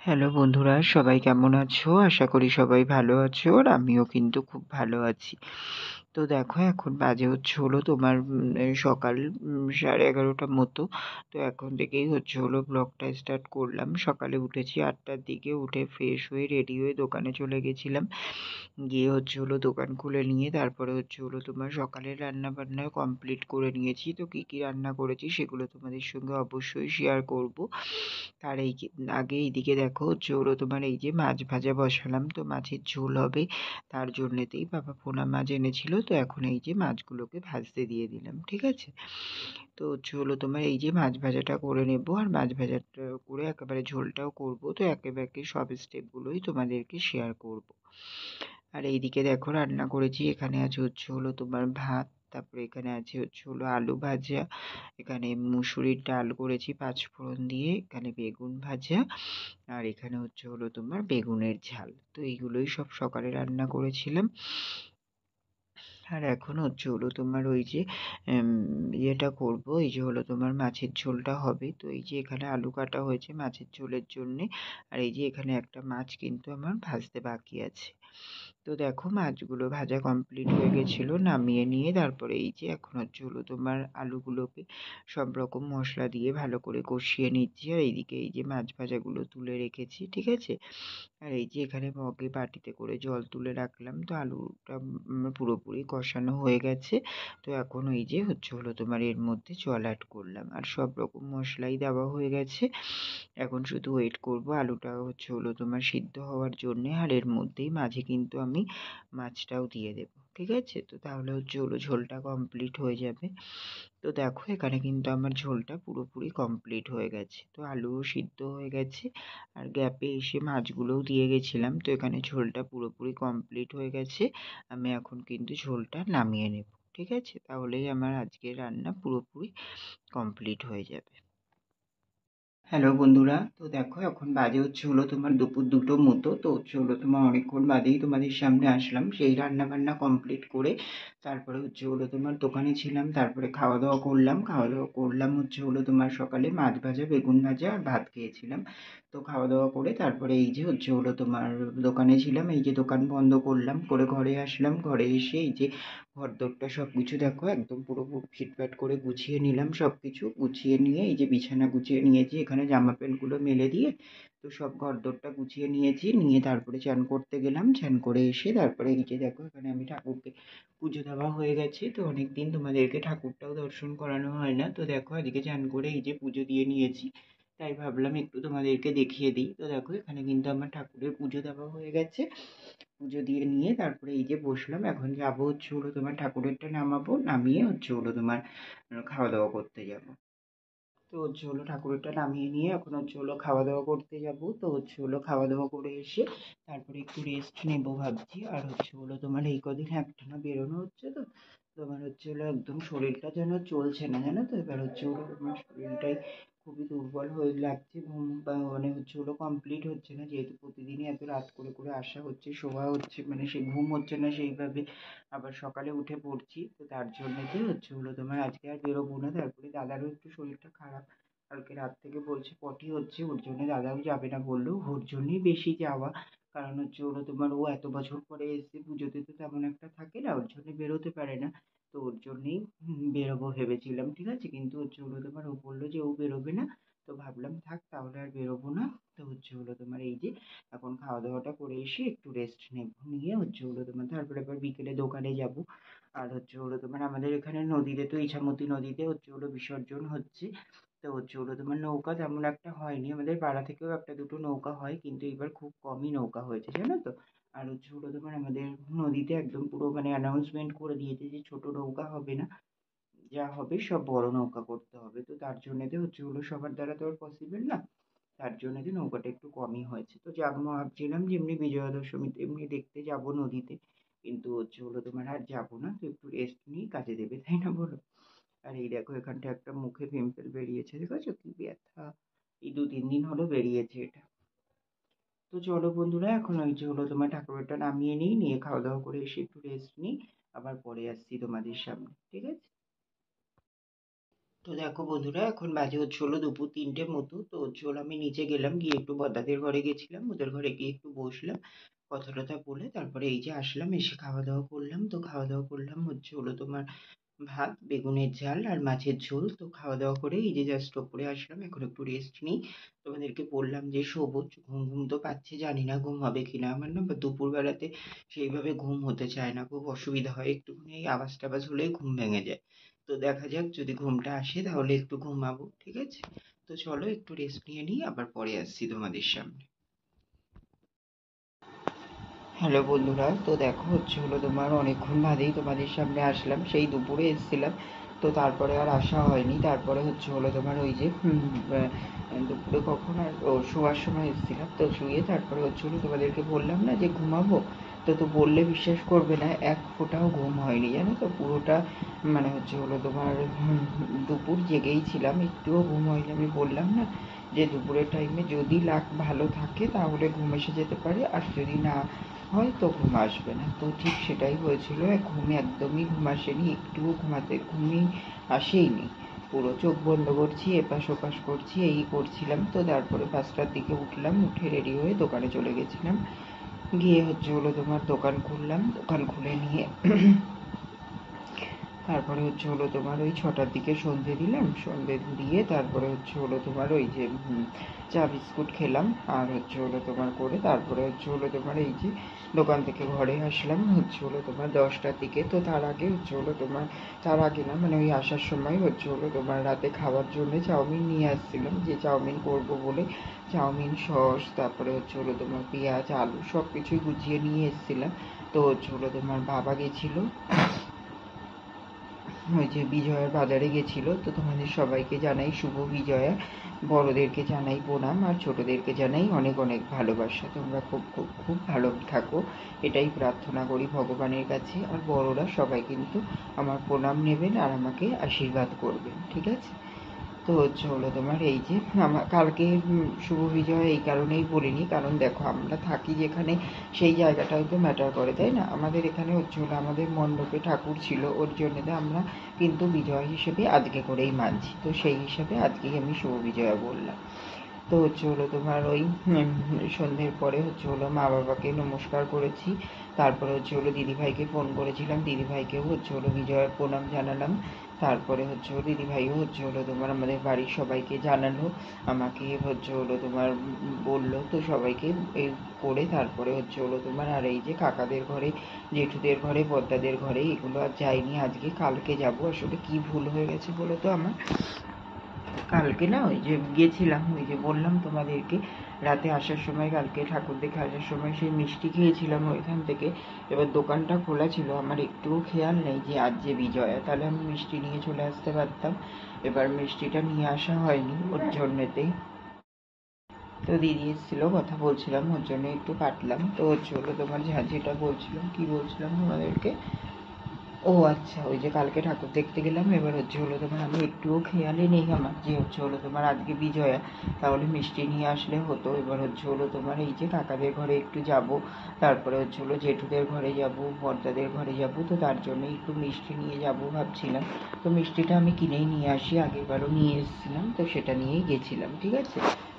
Hello বন্ধুরা, সবাই কেমন আছো? আশা করি সবাই ভালো আছো। আর আমিও কিন্তু খুব ভালো আছি। তো দেখো, এখন বাজে হলো তোমার সকাল 11:30টার মতো। তো এখন থেকেই হলো ব্লগটা স্টার্ট করলাম। সকালে উঠেছি 8টার দিকে, উঠে ফ্রেশ হয়ে রেডি হয়ে দোকানে চলে গেছিলাম। গিয়ে হলো দোকান খুলে নিয়ে তারপরে হলো তোমার সকালের রান্নাবান্না কমপ্লিট করে নিয়েছি। তো কী কী রান্না করেছি সেগুলো তোমাদের সঙ্গে অবশ্যই শেয়ার করব। তার আগে এইদিকে দেখো হলো তোমার এই যে মাছ ভাজা বসালাম। তো মাছের ঝোল হবে, তার জন্যেতেই বাবা পোনা মাছ এনেছিল। তো এখন এই যে মাছগুলোকে ভাজতে দিয়ে দিলাম, ঠিক আছে। তো হলো তোমার এই যে মাছ ভাজাটা করে নেব, আর মাছ ভাজাটা করে একেবারে ঝোলটাও করব। তো একে সব স্টেপগুলোই তোমাদেরকে শেয়ার করব। আর এইদিকে দেখো রান্না করেছি, এখানে আছে হলো তোমার ভাত, তারপরে এখানে আছে হলো আলু ভাজা, এখানে মুসুরির ডাল করেছি পাঁচফোড়ন দিয়ে, এখানে বেগুন ভাজা, আর এখানে হলো তোমার বেগুনের ঝাল। তো এইগুলোই সব সকালে রান্না করেছিলাম। আর এখন হলো তোমার ওই যে ইয়েটা করব, এই যে হলো তোমার মাছের ঝোলটা হবে। তো এই যে এখানে আলু কাটা হয়েছে মাছের ঝোলের জন্যে, আর এই যে এখানে একটা মাছ কিন্তু আমার ভাজতে বাকি আছে। তো দেখো মাছগুলো ভাজা কমপ্লিট হয়ে গেছিলো, নামিয়ে নিয়ে তারপরে এই যে এখন হলো তোমার আলুগুলোকে সব রকম মশলা দিয়ে ভালো করে কষিয়ে নিচ্ছি। আর এইদিকে এই যে মাছ ভাজাগুলো তুলে রেখেছি, ঠিক আছে। আর এই যে এখানে মগে বাটিতে করে জল তুলে রাখলাম। তো আলুটা পুরোপুরি কষানো হয়ে গেছে। তো এখন এই যে হলো তোমার এর মধ্যে জল অ্যাড করলাম, আর সব রকম মশলাই দেওয়া হয়ে গেছে। এখন শুধু ওয়েট করব আলুটা হলো তোমার সিদ্ধ হওয়ার জন্যে। আর এর মধ্যেই মাঝে কিন্তু আমি মাছটাও দিয়ে দেবো, ঠিক আছে। তো তাহলে হলো ঝোলটা কমপ্লিট হয়ে যাবে। তো দেখো এখানে কিন্তু আমার ঝোলটা পুরোপুরি কমপ্লিট হয়ে গেছে। তো আলুও সিদ্ধ হয়ে গেছে, আর গ্যাপে এসে মাছগুলোও দিয়ে গেছিলাম। তো এখানে ঝোলটা পুরোপুরি কমপ্লিট হয়ে গেছে। আমি এখন কিন্তু ঝোলটা নামিয়ে নেব, ঠিক আছে। তাহলেই আমার আজকের রান্না পুরোপুরি কমপ্লিট হয়ে যাবে। হ্যালো বন্ধুরা, তো দেখো এখন বাজে হলো তোমার দুপুর 2টো মতো। তো হলো তোমার অনেকক্ষণ বাদেই তোমাদের সামনে আসলাম। সেই রান্না বান্না কমপ্লিট করে তারপরে হলো তোমার দোকানে ছিলাম, তারপরে খাওয়া দাওয়া করলাম হলো তোমার সকালে মাছ ভাজা বেগুন ভাজা আর ভাত খেয়েছিলাম। তো খাওয়া দাওয়া করে তারপরে এই যে হলো তোমার দোকানে ছিলাম, এই যে দোকান বন্ধ করলাম, করে ঘরে আসলাম। ঘরে এসে এই যে ঘরদোরটা সব কিছু দেখো একদম পুরো ফিটফাট করে গুছিয়ে নিলাম। সব কিছু গুছিয়ে নিয়ে এই যে বিছানা গুছিয়ে নিয়েছি, এখানে জামা প্যান্টগুলো মেলে দিয়ে তো সব ঘরদোরটা গুছিয়ে নিয়েছি। নিয়ে তারপরে চান করতে গেলাম, চান করে এসে তারপরে এই যে দেখো এখানে আমি ঠাকুরকে পুজো দেওয়া হয়ে গেছে। তো অনেক দিন তোমাদেরকে ঠাকুরটাও দর্শন করানো হয় না। তো দেখো আজকে চান করে এই যে পুজো দিয়ে নিয়েছি, তাই ভাবলাম একটু তোমাদেরকে দেখিয়ে দিই। তো দেখো এখানে কিন্তু আমার ঠাকুরের পুজো দেওয়া হয়ে গেছে। পুজো দিয়ে নিয়ে তারপরে এই যে বসলাম। এখন যাবো হলো তোমার ঠাকুরেরটা নামাবো, নামিয়ে হলো তোমার খাওয়া দাওয়া করতে যাব। তো হলো ঠাকুরেরটা নামিয়ে নিয়ে এখন হলো খাওয়া দাওয়া করতে যাব। তো হলো খাওয়া দাওয়া করে এসে তারপরে একটু রেস্ট নেবো ভাবছি। আর হলো তোমার এই কদিন একটানা বেরোনো হচ্ছে, তো তোমার হলো একদম শরীরটা যেন চলছে না, জানো তো। এবার হলো তোমার শরীরটাই খুবই দুর্বল হয়ে লাগছে। ঘুম মানে হলো কমপ্লিট হচ্ছে না, যেহেতু প্রতিদিনই এত রাত করে করে আসা হচ্ছে, শোয়া হচ্ছে, মানে সেই ঘুম হচ্ছে না সেইভাবে। আবার সকালে উঠে পড়ছি, তো তার জন্যেতে হলো তোমার আজকে আর বেরোবো না। তারপরে দাদারও একটু শরীরটা খারাপ, কালকে রাত থেকে বলছে পটি হচ্ছে, ওর জন্য দাদাও যাবে না বললো। ওর জন্যই বেশি যাওয়া, কারণ হলো তোমার ও এত বছর পরে এসে পুজোতে তো তেমন একটা থাকে না, ওর জন্য বেরোতে পারে না। তো ওর জন্যেই বেরোবো ভেবেছিলাম, ঠিক আছে। কিন্তু হলো তোমার ও বললো যে ও বেরোবে না। তো ভাবলাম থাক তাহলে আর বেরোবো না। তো হলো তোমার এই যে এখন খাওয়া দাওয়াটা করে এসে একটু রেস্ট নেব, নিয়ে হলো তোমার তারপরে আবার বিকেলে দোকানে যাব। আর হলো তোমার আমাদের এখানে নদীতে, তো ইছামতি নদীতে হলো বিসর্জন হচ্ছে। তো হলো তোমার নৌকা তেমন একটা হয়নি, আমাদের পাড়া থেকেও একটা দুটো নৌকা হয়, কিন্তু এবার খুব কমই নৌকা হয়েছে, জানো তো। আর হলো তোমার আমাদের নদীতে একদম পুরো মানে অ্যানাউন্সমেন্ট করে দিয়েছে যে ছোট নৌকা হবে না, যা হবে সব বড় নৌকা করতে হবে। তো তার জন্যেতে হলো সবার দ্বারা তো আর পসিবল না, তার জন্যেতে নৌকাটা একটু কমই হয়েছে। তো যাবো ভাবছিলাম যে এমনি বিজয়া দশমীতে এমনি দেখতে যাব নদীতে, কিন্তু হলো তোমার আর যাবো না। তো একটু রেস্ট নিই, কাজে দেবে, তাই না বলো। আর এই দেখো এখানটা একটা মুখে পিম্পল বেরিয়েছে, দেখেছো কি ব্যথা, এই 2-3 দিন হলো বেরিয়েছে এটা। তো চলো বন্ধুরা, এখন ওই যে হলো তোমার ঠাকুরটা নামিয়ে নিই, নিয়ে খাওয়া দাওয়া করে এসে একটু রেস্ট নিই, আবার পরে আসছি তোমাদের সামনে, ঠিক আছে। তো দেখো বন্ধুরা, এখন বাজে হচ্ছে হলো দুপুর ৩টের মতো। তো হচ্ছে হলো আমি নিচে গেলাম, গিয়ে একটু বড়দাদের ঘরে গেছিলাম, ওদের ঘরে গিয়ে একটু বসলাম, কথা টথা বলে তারপরে এই যে আসলাম, এসে খাওয়া দাওয়া করলাম। তো খাওয়া দাওয়া করলাম হচ্ছে হলো তোমার ভাত, বেগুনের ঝাল আর মাছের ঝোল। তো খাওয়া দাওয়া করে এই যে জাস্ট ওপরে আসলাম, এখন একটু রেস্ট নিই। তোমাদেরকে বললাম যে শোবো, ঘুম ঘুম তো পাচ্ছে, জানি না ঘুম হবে কিনা। আমার না দুপুর বেলাতে সেইভাবে ঘুম হতে চায় না, খুব অসুবিধা হয়, একটুখানি এই আওয়াজ টাওয়াজ হলেই ঘুম ভেঙে যায়। তো দেখা যাক, যদি ঘুমটা আসে তাহলে একটু ঘুমাবো, ঠিক আছে? তো চলো একটু রেস্ট নিয়ে নিই, আবার পরে আসছি তোমাদের সামনে। হ্যালো বন্ধুরা, তো দেখো হচ্ছে হলো তোমার অনেকক্ষণ বাদেই তোমাদের সামনে আসলাম, সেই দুপুরে এসেছিলাম। তো তারপরে আর আসা হয়নি। তারপরে হচ্ছে হলো তোমার ওই যে দুপুরে কখন আর শোয়ার সময় এসেছিলাম, তো শুয়ে তারপরে হচ্ছে হলো তোমাদেরকে বললাম না যে ঘুমাবো। তো বললে বিশ্বাস করবে না, এক ফোঁটাও ঘুম হয়নি, জানো তো, পুরোটা মানে হচ্ছে হলো তোমার দুপুর জেগেই ছিলাম, একটুও ঘুম হয়নি। আমি বললাম না যে দুপুরের টাইমে যদি লাক ভালো থাকে তাহলে ঘুম এসে যেতে পারে, আর যদি না হয় তো ঘুম আসবে না। তো ঠিক সেটাই হয়েছিল, ঘুমে একদমই ঘুম আসেনি, একটুও ঘুমই আসেইনি। পুরো চোখ বন্ধ করছি, এপাশ ওপাশ করছি, এই করছিলাম। তো তারপরে 5টার দিকে উঠলাম, উঠে রেডি হয়ে দোকানে চলে গেছিলাম। গিয়ে হচ্ছে হলো তোমার দোকান খুললাম, দোকান খুলে নিয়ে তারপরে হচ্ছে হলো তোমার ওই 6টার দিকে সন্ধে দিলাম, সন্ধে দিয়ে তারপরে হচ্ছে হলো তোমার ওই যে চা বিস্কুট খেলাম, আর হচ্ছে হলো তোমার করে তারপরে হচ্ছে হলো তোমার এই যে দোকান থেকে ঘরে আসলাম হচ্ছে হলো তোমার 10টার দিকে। তো তার আগে হচ্ছে হলো তোমার, তার আগে না মানে ওই আসার সময় হচ্ছে হলো তোমার রাতে খাওয়ার জন্য চাউমিন নিয়ে আসছিলাম, যে চাউমিন করব বলে চাউমিন, সস, তারপরে হচ্ছে হলো তোমার পেঁয়াজ, আলু সব কিছুই গুছিয়ে নিয়ে এসেছিলাম। তো হচ্ছে হলো তোমার বাবা গেছিলো ওই যে বিজয়ার বাজারে গেছিলো। তো তোমাদের সবাইকে জানাই শুভ বিজয়া, বড়দেরকে জানাই প্রণাম, আর ছোটদেরকে জানাই অনেক অনেক ভালোবাসা। তোমরা খুব খুব খুব ভালো থাকো, এটাই প্রার্থনা করি ভগবানের কাছে। আর বড়রা সবাই কিন্তু আমার প্রণাম নেবেন আর আমাকে আশীর্বাদ করবেন, ঠিক আছে? তো হচ্ছে হলো তোমার এই যে কালকে শুভ বিজয় এই কারণেই বলিনি, কারণ দেখো আমরা থাকি যেখানে সেই জায়গাটাও তো ম্যাটার করে, তাই না? আমাদের এখানে হচ্ছে হলো আমাদের মণ্ডপে ঠাকুর ছিল, ওর জন্যে আমরা কিন্তু বিজয় হিসেবে আজকে করেই মানছি। তো সেই হিসাবে আজকেই আমি শুভ বিজয়া বললাম। তো হচ্ছে হলো তোমার ওই সন্ধ্যের পরে হচ্ছে হলো মা বাবাকে নমস্কার করেছি। তারপরে হচ্ছে হলো দিদিভাইকে ফোন করেছিলাম, দিদিভাইকেও হচ্ছে হলো বিজয়ার প্রণাম জানালাম। তারপরে হচ্ছে হলো দিদিভাইও হচ্ছে হলো তোমার আমাদের বাড়ির সবাইকে জানালো, আমাকে হচ্ছে হলো তোমার বললো। তো সবাইকে এই করে তারপরে হচ্ছে হলো তোমার আর এই যে কাকাদের ঘরে, জেঠুদের ঘরে, বড়দাদের ঘরে এগুলো আর যাইনি আজকে, কালকে যাব। আসলে কি ভুল হয়ে গেছে বলো তো আমার, কালকে না ওই যে গেছিলাম, ওই যে বললাম তোমাদেরকে রাতে আসার সময়, কালকে ঠাকুর দেখে আসার সময় সেই মিষ্টি খেয়েছিলাম ওইখান থেকে। এবার দোকানটা খোলা ছিল, আমার একটুও খেয়াল নেই যে আজ যে বিজয়া, তাহলে আমি মিষ্টি নিয়ে চলে আসতে পারতাম। এবার মিষ্টিটা নিয়ে আসা হয়নি ওর জন্যেতেই। তো দিদি এসেছিলো, কথা বলছিলাম, ওর জন্য একটু কাটলাম। তো হচ্ছে হলো তোমার যেটা বলছিলাম, কি বলছিলাম তোমাদেরকে, ও আচ্ছা, ওই যে কালকে ঠাকুর দেখতে গেলাম, এবার হচ্ছে হলো তোমার আমি একটুও খেয়ালই নেই আমার যে হচ্ছে হলো তোমার আজকে বিজয়া, তাহলে মিষ্টি নিয়ে আসলে হতো। এবার হচ্ছে হলো তোমার এই যে কাকাদের ঘরে একটু যাব, তারপরে হচ্ছে হলো জেঠুদের ঘরে যাব, বড়দাদের ঘরে যাব, তো তার জন্য একটু মিষ্টি নিয়ে যাব ভাবছিলাম। তো মিষ্টিটা আমি কিনেই নিয়ে আসি, আগেরবারও নিয়ে এসেছিলাম, তো সেটা নিয়েই গেছিলাম, ঠিক আছে?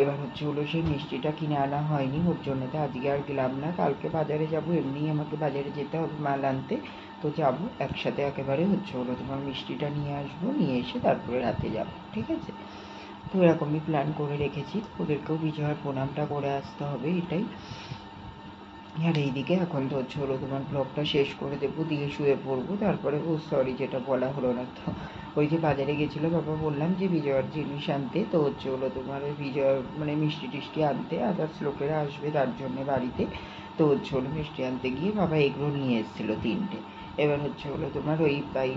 এবার হচ্ছে হলো সেই মিষ্টিটা কিনে আনা হয়নি, ওর জন্য তো আজকে আর গেলাম না, কালকে বাজারে যাব, এমনিই আমাকে বাজারে যেতে হবে মাল আনতে। তো যাবো একসাথে, একেবারে হচ্ছে হলো তোমার মিষ্টিটা নিয়ে আসবো, নিয়ে এসে তারপরে রাতে যাব, ঠিক আছে? তো এরকমই প্ল্যান করে রেখেছি, ওদেরকেও বিজয়ার প্রণামটা করে আসতে হবে, এটাই। আর এইদিকে এখন তো হচ্ছে হলো তোমার ব্লগটা শেষ করে দেবো, দিয়ে শুয়ে পড়বো। তারপরে ও সরি, যেটা বলা হলো না, তো ওই যে বাজারে গেছিলো বাবা, বললাম যে বিজয়ার জিনিস আনতে, তো হচ্ছে হলো তোমার ওই বিজয়ার মানে মিষ্টি টিষ্টি আনতে, আদার্স লোকেরা আসবে তার জন্যে বাড়িতে। তো হচ্ছে হলো মিষ্টি আনতে গিয়ে বাবা এগরোল নিয়ে এসেছিলো 3টে। এবার হচ্ছে হলো তোমার ওই তাই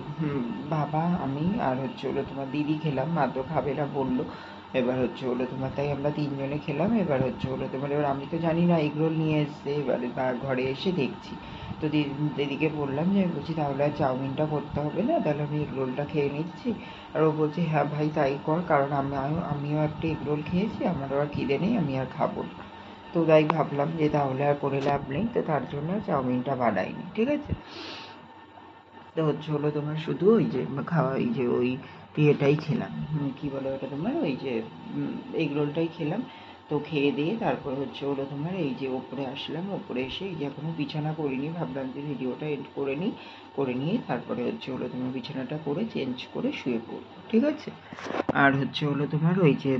বাবা, আমি আর হচ্ছে হলো তোমার দিদি খেলাম, মা তো খাবে না বললো। এবার হচ্ছে হলো তোমার তাই আমরা 3জনে খেলাম। এবার হচ্ছে হলো তোমার, এবার আমি তো জানি না এগরোল নিয়ে এসছে, এবারে ঘরে এসে দেখছি। তো দিদিকে বললাম যে, বলছি তাহলে আর চাউমিনটা করতে হবে না, তাহলে আমি এগরোলটা খেয়ে নিচ্ছি। আর ও বলছে হ্যাঁ ভাই তাই কর, কারণ আমিও একটা এগরোল খেয়েছি, আমারও আর খিদে নেই, আমি আর খাবো না। তো তাই ভাবলাম যে তাহলে আর করে লাভ নেই, তো তার জন্য চাউমিনটা বানাইনি, ঠিক আছে? তো হচ্ছে হলো তোমার শুধু ওই যে খাওয়া, এই যে ওই ইয়েটাই খেলাম, কী বলে ওটা তোমার, ওই যে এগ রোলটাই খেলাম। তো খেয়ে দিয়ে তারপর হচ্ছে হলো তোমার এই যে ওপরে আসলাম, ওপরে এসে এই যে এখনও বিছানা করিনি, ভাবলাম যে ভিডিওটা এন্ড করে নিই, করে নিয়ে তারপরে হচ্ছে হলো তোমার বিছানাটা করে চেঞ্জ করে শুয়ে পড়বো, ঠিক আছে। আর হচ্ছে হলো তোমার ওই যে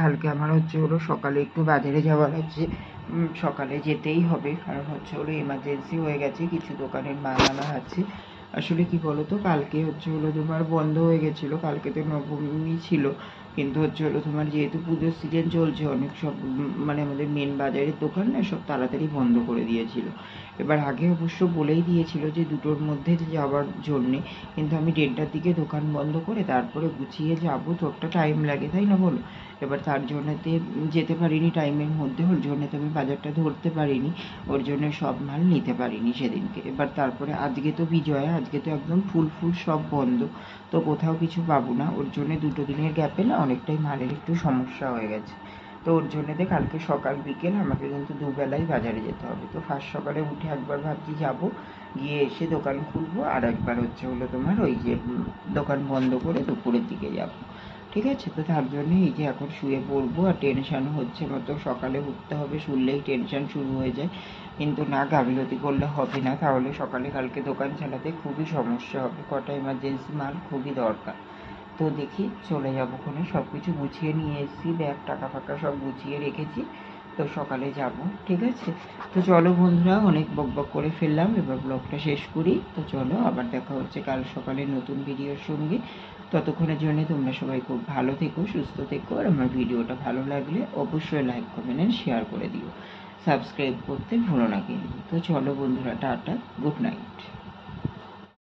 কালকে আমার হচ্ছে হলো সকালে একটু বাজারে যাওয়ার আছে, সকালে যেতেই হবে, কারণ হচ্ছে হলো এমার্জেন্সি হয়ে গেছে, কিছু দোকানের মাল আনা আছে। আসলে কি বলো তো, কালকে হচ্ছে হলো তোমার বন্ধ হয়ে গেছিলো, কালকে তো নবমী ছিল, কিন্তু হচ্ছে হলো তোমার যেহেতু পুজোর সিজন চলছে, অনেক সব মানে আমাদের মেন বাজারের দোকান না সব তাড়াতাড়ি বন্ধ করে দিয়েছিল। এবার আগে অবশ্য বলেই দিয়েছিল যে 2টোর মধ্যে যাওয়ার জন্যে, কিন্তু আমি 1:30টার দিকে দোকান বন্ধ করে তারপরে গুছিয়ে যাবো, তো একটা টাইম লাগে, তাই না বলো। এবার তার জন্যতে যেতে পারিনি টাইমের মধ্যে, ওর জন্যতে আমি বাজারটা ধরতে পারিনি, ওর জন্য সব মাল নিতে পারিনি সেদিনকে। এবার তারপরে আজকে তো বিজয়া, আজকে তো একদম ফুল সব বন্ধ, তো কোথাও কিছু পাবো না, ওর জন্য 2টো দিনের গ্যাপে না অনেকটাই মালের একটু সমস্যা হয়ে গেছে। তো ওর জন্যতে কালকে সকাল বিকেল আমাকে কিন্তু দুবেলাই বাজারে যেতে হবে। তো ফার্স্ট সকালে উঠে একবার ভাবছি যাবো, গিয়ে এসে দোকান খুলবো, আর একবার হচ্ছে হলো তোমার ওই যে দোকান বন্ধ করে দুপুরের দিকে যাবো, ঠিক আছে। তো তার জন্য এই যে এখন শুয়ে পড়বো, আর টেনশানও হচ্ছে মতো, সকালে উঠতে হবে শুনলেই টেনশান শুরু হয়ে যায়, কিন্তু না গাফিলতি করলে হবে না, তাহলে সকালে কালকে দোকান চালাতে খুবই সমস্যা হবে, কটা এমার্জেন্সি মাল খুবই দরকার। তো দেখি চলে যাবো ওখানে, সব কিছু গুছিয়ে নিয়ে এসেছি, ব্যাগ টাকা ফাকা সব গুছিয়ে রেখেছি, তো সকালে যাব, ঠিক আছে। তো চলো বন্ধুরা, অনেক বকবক করে ফেললাম, এবার ব্লগটা শেষ করি। তো চলো আবার দেখা হচ্ছে কাল সকালে নতুন ভিডিওর সঙ্গে। ততক্ষণের জন্য তোমরা সবাই খুব ভালো থেকো, সুস্থ থেকো, আর আমার ভিডিওটা ভালো লাগলে অবশ্যই লাইক কমেন্ট এন্ড শেয়ার করে দিও, সাবস্ক্রাইব করতে ভুলো না কিন্তু। তো চলো বন্ধুরা, টাটা, গুড নাইট।